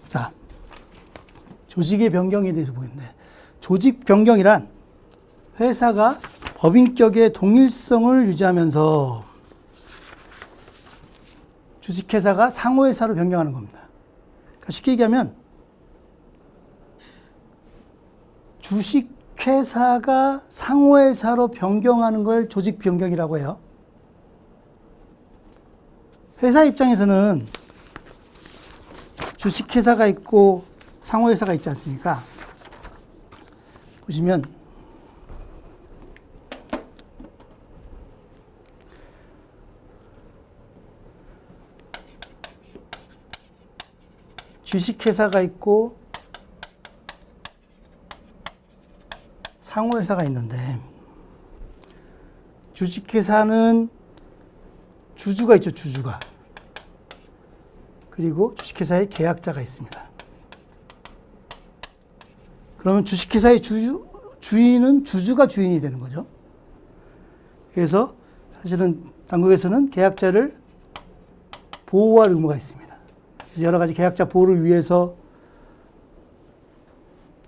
자, 조직의 변경에 대해서 보겠는데, 조직 변경이란 회사가 법인격의 동일성을 유지하면서 주식회사가 상호회사로 변경하는 겁니다. 그러니까 쉽게 얘기하면 주식회사가 상호회사로 변경하는 걸 조직 변경이라고 해요. 회사 입장에서는 주식회사가 있고 상호회사가 있지 않습니까? 보시면 주식회사가 있고 상호회사가 있는데, 주식회사는 주주가 있죠, 주주가. 그리고 주식회사의 계약자가 있습니다. 그러면 주식회사의 주인은 주주가 주인이 되는 거죠. 그래서 사실은 당국에서는 계약자를 보호할 의무가 있습니다. 그래서 여러 가지 계약자 보호를 위해서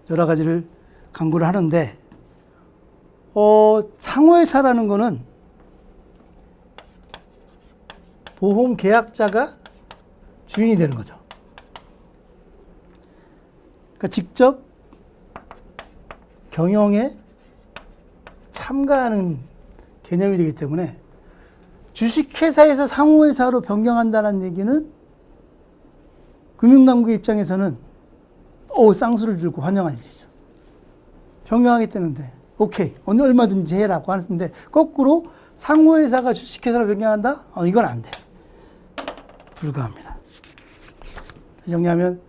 여러 가지를 강구를 하는데, 상호회사라는 거는 보험 계약자가 주인이 되는 거죠. 그러니까 직접 경영에 참가하는 개념이 되기 때문에 주식회사에서 상호회사로 변경한다는 얘기는 금융당국의 입장에서는 쌍수를 들고 환영할 일이죠. 변경하겠다는데 오케이, 얼마든지 해라고 하는데, 거꾸로 상호회사가 주식회사로 변경한다? 이건 안 돼. 불가합니다. 정리하면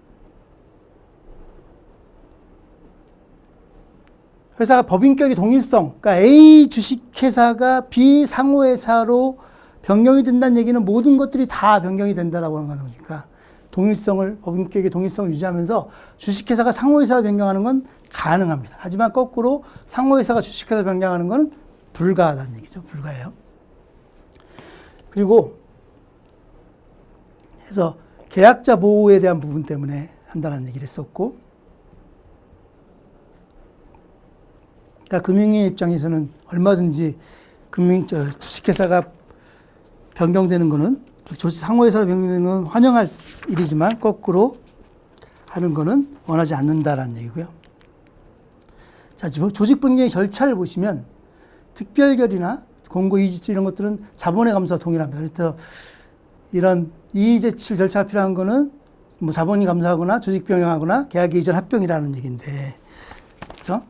회사가 법인격의 동일성, 그러니까 A 주식회사가 B 상호회사로 변경이 된다는 얘기는 모든 것들이 다 변경이 된다라고 하는 거니까, 법인격의 동일성을 유지하면서 주식회사가 상호회사로 변경하는 건 가능합니다. 하지만 거꾸로 상호회사가 주식회사로 변경하는 건 불가하다는 얘기죠. 불가해요. 그리고 해서 계약자 보호에 대한 부분 때문에 한다는 얘기를 했었고, 그러니까 금융의 입장에서는 얼마든지 주식회사가 변경되는 거는, 상호회사로 변경되는 건 환영할 일이지만 거꾸로 하는 거는 원하지 않는다라는 얘기고요. 자, 조직 변경의 절차를 보시면 특별결의나 공고 이의제출 이런 것들은 자본의 감사와 동일합니다. 그래서 이런 이의제출 절차가 필요한 거는 뭐 자본이 감사하거나 조직 변경하거나 계약 이전 합병이라는 얘기인데, 그렇죠?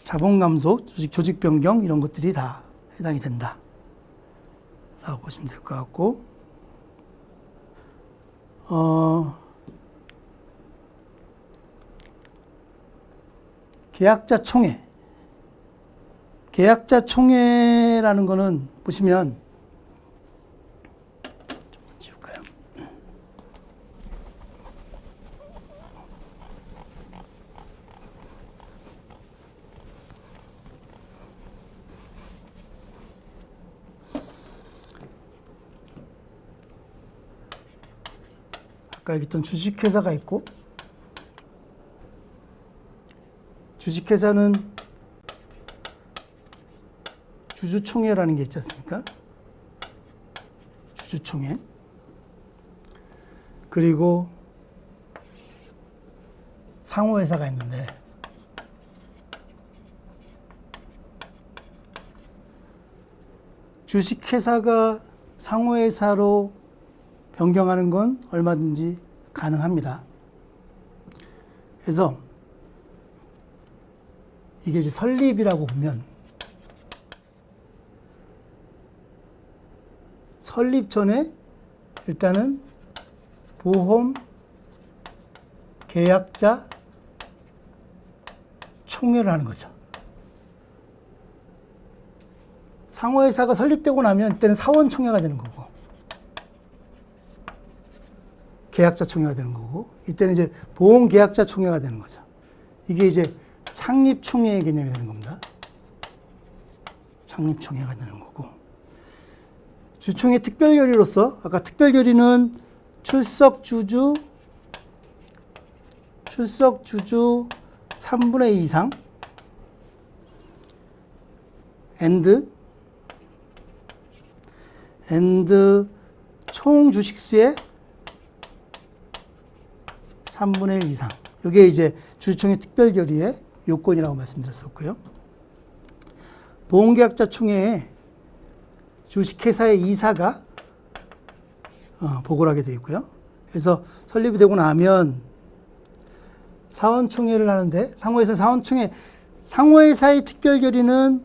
자본 감소, 조직 변경 이런 것들이 다 해당이 된다라고 보시면 될 것 같고, 계약자 총회. 계약자 총회라는 거는 보시면, 좀 지울까요? 아까 얘기했던 주식회사가 있고, 주식회사는 주주총회라는 게 있지 않습니까? 주주총회. 그리고 상호회사가 있는데, 주식회사가 상호회사로 변경하는 건 얼마든지 가능합니다. 그래서 이게 이제 설립이라고 보면, 설립 전에 일단은 보험 계약자 총회를 하는 거죠. 상호회사가 설립되고 나면 이때는 사원총회가 되는 거고, 계약자 총회가 되는 거고, 이때는 이제 보험 계약자 총회가 되는 거죠. 이게 이제 창립총회의 개념이 되는 겁니다. 창립총회가 되는 거고, 주총회 특별결의로서, 아까 특별결의는 출석 주주, 출석 주주 3분의 2 이상 and 총 주식수의 3분의 1 이상. 이게 이제 주주총회 특별결의의 요건이라고 말씀드렸었고요. 보험계약자 총회에 주식회사의 이사가 보고를 하게 되어 있고요. 그래서 설립이 되고 나면 사원총회를 하는데 상호회사 사원총회, 상호회사의 특별결의는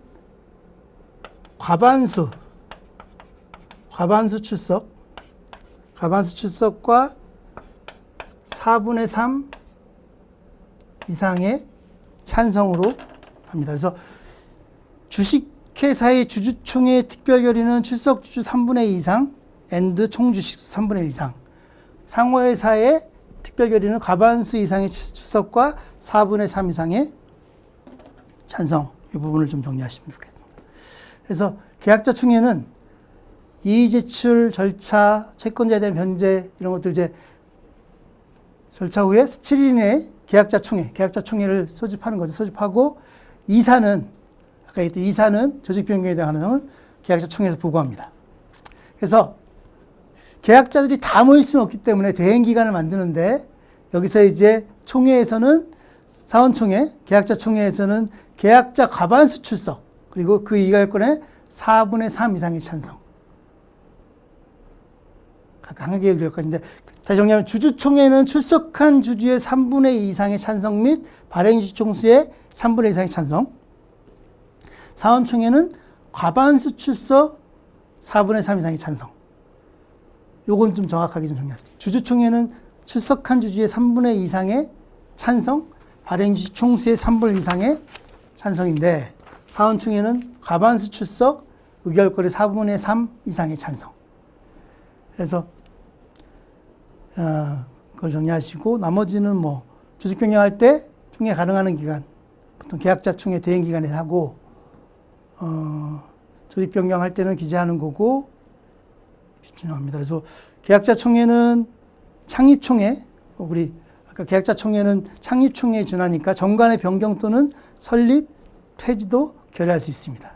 과반수 출석과 4분의 3 이상의 찬성으로 합니다. 그래서 주식회사의 주주총회 특별결의는 출석 주주 3분의 2 이상 and 총주식 3분의 1 이상. 상호회사의 특별결의는 과반수 이상의 출석과 4분의 3 이상의 찬성. 이 부분을 좀 정리하시면 좋겠습니다. 그래서 계약자 총회는 이의 제출 절차, 채권자에 대한 변제 이런 것들 이제 절차 후에 7일 이내에 계약자 총회를 소집하는 거죠. 소집하고 이사는 아까 얘기했던 이사는 조직 변경에 대한 가능성을 계약자 총회에서 보고합니다. 그래서 계약자들이 다 모일 수는 없기 때문에 대행 기관을 만드는데 여기서 이제 총회에서는 사원총회, 계약자 총회에서는 계약자 과반수 출석 그리고 그 이갈권의 4분의 3 이상의 찬성. 강하게 의결 것인데 다시 정리하면 주주총회는 출석한 주주의 3분의 2 이상의 찬성 및 발행주주 총수의 3분의 2 이상의 찬성. 사원총회는 과반수 출석 4분의 3 이상의 찬성. 요건 좀 정확하게 좀 정리합시다. 주주총회는 출석한 주주의 3분의 2 이상의 찬성, 발행주주 총수의 3분의 2 이상의 찬성인데 사원총회는 과반수 출석, 의결권의 4분의 3 이상의 찬성. 그래서 그걸 정리하시고 나머지는 뭐 주식 변경할 때 총회 가능하는 기간 보통 계약자 총회 대행 기간에서 하고 조직 변경할 때는 기재하는 거고 중요합니다. 그래서 계약자 총회는 창립 총회 우리 아까 계약자 총회는 창립 총회에 준하니까 정관의 변경 또는 설립 폐지도 결의할 수 있습니다.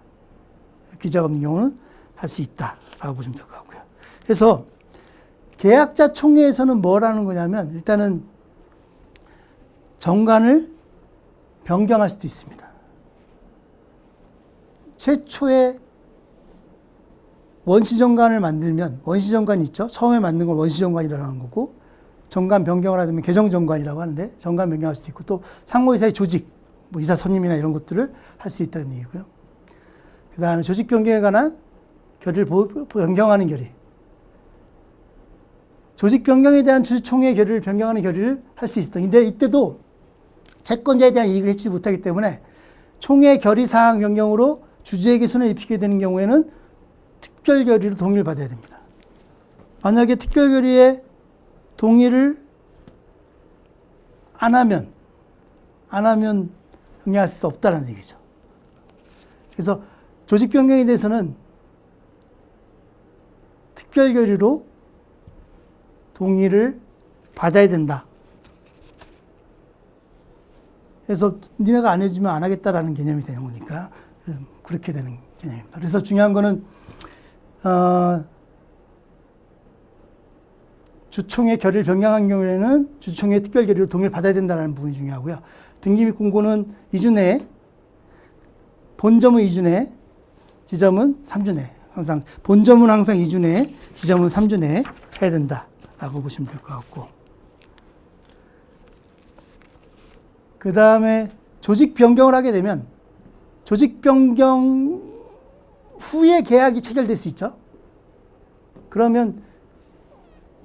기재가 없는 경우는 할 수 있다라고 보시면 될 것 같고요. 그래서 계약자 총회에서는 뭘 하는 거냐면 일단은 정관을 변경할 수도 있습니다. 최초에 원시정관을 만들면 원시정관이 있죠. 처음에 만든 걸 원시정관이라고 하는 거고 정관 변경을 하면 개정정관이라고 하는데 정관 변경할 수도 있고 또 상호회사의 조직, 뭐 이사 선임이나 이런 것들을 할 수 있다는 얘기고요. 그 다음에 조직 변경에 관한 결의를 변경하는 결의. 조직 변경에 대한 주주총회 결의를 변경하는 결의를 할 수 있다. 근데 이때도 채권자에 대한 이익을 해치지 못하기 때문에 총회 결의사항 변경으로 주주에게 손해를 입히게 되는 경우에는 특별 결의로 동의를 받아야 됩니다. 만약에 특별 결의에 동의를 안 하면 응해할 수 없다는 얘기죠. 그래서 조직 변경에 대해서는 특별 결의로 동의를 받아야 된다. 그래서 니네가 안 해주면 안 하겠다라는 개념이 되는 거니까 그렇게 되는 개념입니다. 그래서 중요한 거는 주총회 결의를 변경한 경우에는 주총회 특별 결의로 동의를 받아야 된다는 부분이 중요하고요. 등기 및 공고는 2주 내에, 본점은 2주 내에, 지점은 3주 내에. 항상 본점은 항상 2주 내에, 지점은 3주 내에 해야 된다라고 보시면 될 것 같고. 그 다음에 조직 변경을 하게 되면 조직 변경 후에 계약이 체결될 수 있죠. 그러면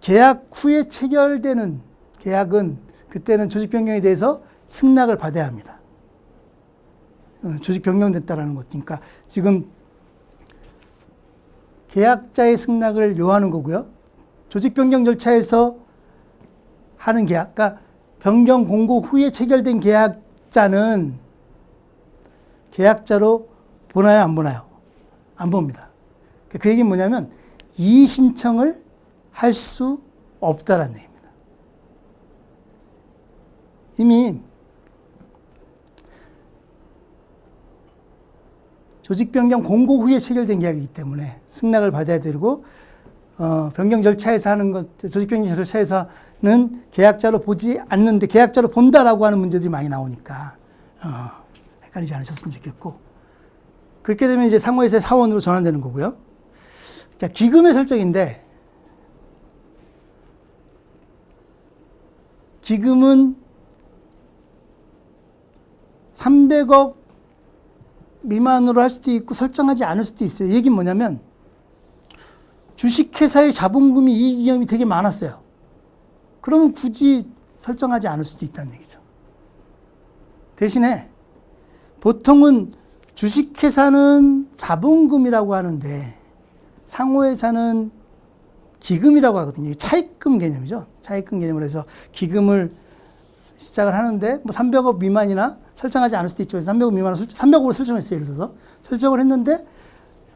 계약 후에 체결되는 계약은 그때는 조직 변경에 대해서 승낙을 받아야 합니다. 조직 변경됐다라는 것이니까 지금 계약자의 승낙을 요하는 거고요. 조직 변경 절차에서 하는 계약, 그러니까 변경 공고 후에 체결된 계약자는 계약자로 보나요, 안 보나요? 안 봅니다. 그 얘기는 뭐냐면 이의 신청을 할 수 없다라는 얘기입니다. 이미 조직변경 공고 후에 체결된 계약이기 때문에 승낙을 받아야 되고 변경 절차에서 하는 것, 조직변경 절차에서는 계약자로 보지 않는데 계약자로 본다라고 하는 문제들이 많이 나오니까 헷갈리지 않으셨으면 좋겠고, 그렇게 되면 이제 상호회사의 사원으로 전환되는 거고요. 자, 기금의 설정인데, 기금은 300억 미만으로 할 수도 있고 설정하지 않을 수도 있어요. 얘기는 뭐냐면 주식회사의 자본금이 이익이익이 되게 많았어요. 그러면 굳이 설정하지 않을 수도 있다는 얘기죠. 대신에 보통은 주식회사는 자본금이라고 하는데 상호회사는 기금이라고 하거든요. 차입금 개념이죠. 차입금 개념으로 해서 기금을 시작을 하는데 뭐 300억 미만이나 설정하지 않을 수도 있지만 300억 미만으로 300억으로 설정했어요. 예를 들어서 설정을 했는데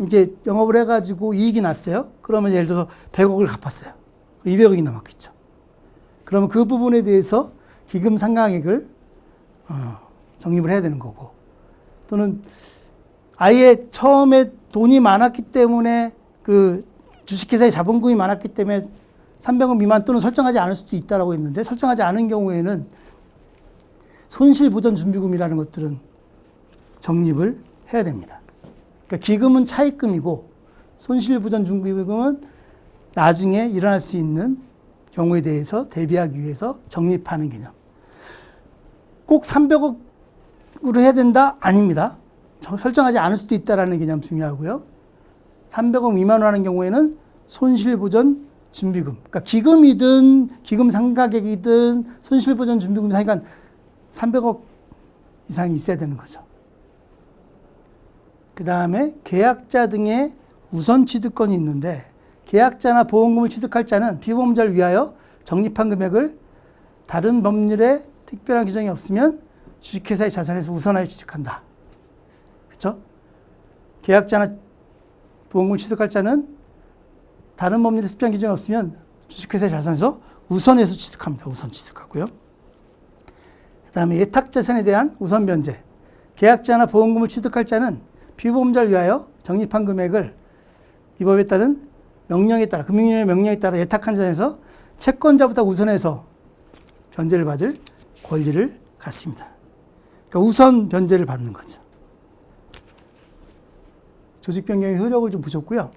이제 영업을 해가지고 이익이 났어요. 그러면 예를 들어서 100억을 갚았어요. 200억이 남았겠죠. 그러면 그 부분에 대해서 기금 상각액을 적립을 해야 되는 거고, 또는 아예 처음에 돈이 많았기 때문에 그 주식회사의 자본금이 많았기 때문에 300억 미만 또는 설정하지 않을 수도 있다라고 했는데, 설정하지 않은 경우에는 손실보전준비금이라는 것들은 적립을 해야 됩니다. 그러니까 기금은 차입금이고 손실보전준비금은 나중에 일어날 수 있는 경우에 대해서 대비하기 위해서 적립하는 개념. 꼭 300억으로 해야 된다? 아닙니다. 설정하지 않을 수도 있다라는 개념 중요하고요. 300억 미만으로 하는 경우에는 손실보전준비금. 그러니까 기금이든 기금 상각액이든 손실보전준비금이 하여간 300억 이상이 있어야 되는 거죠. 그 다음에 계약자 등의 우선 취득권이 있는데, 계약자나 보험금을 취득할 자는 피보험자를 위하여 적립한 금액을 다른 법률에 특별한 규정이 없으면 주식회사의 자산에서 우선하여 취득한다. 그렇죠? 계약자나 보험금을 취득할 자는 다른 법률에 특별한 규정이 없으면 주식회사의 자산에서 우선해서 취득합니다. 우선 취득하고요. 그 다음에 예탁자산에 대한 우선 변제. 계약자나 보험금을 취득할 자는 피보험자를 위하여 적립한 금액을 이 법에 따른 명령에 따라, 금융위원회 명령에 따라 예탁한 자산에서 채권자보다 우선해서 변제를 받을 권리를 갖습니다. 그러니까 우선 변제를 받는 거죠. 조직 변경의 효력을 좀 보셨고요.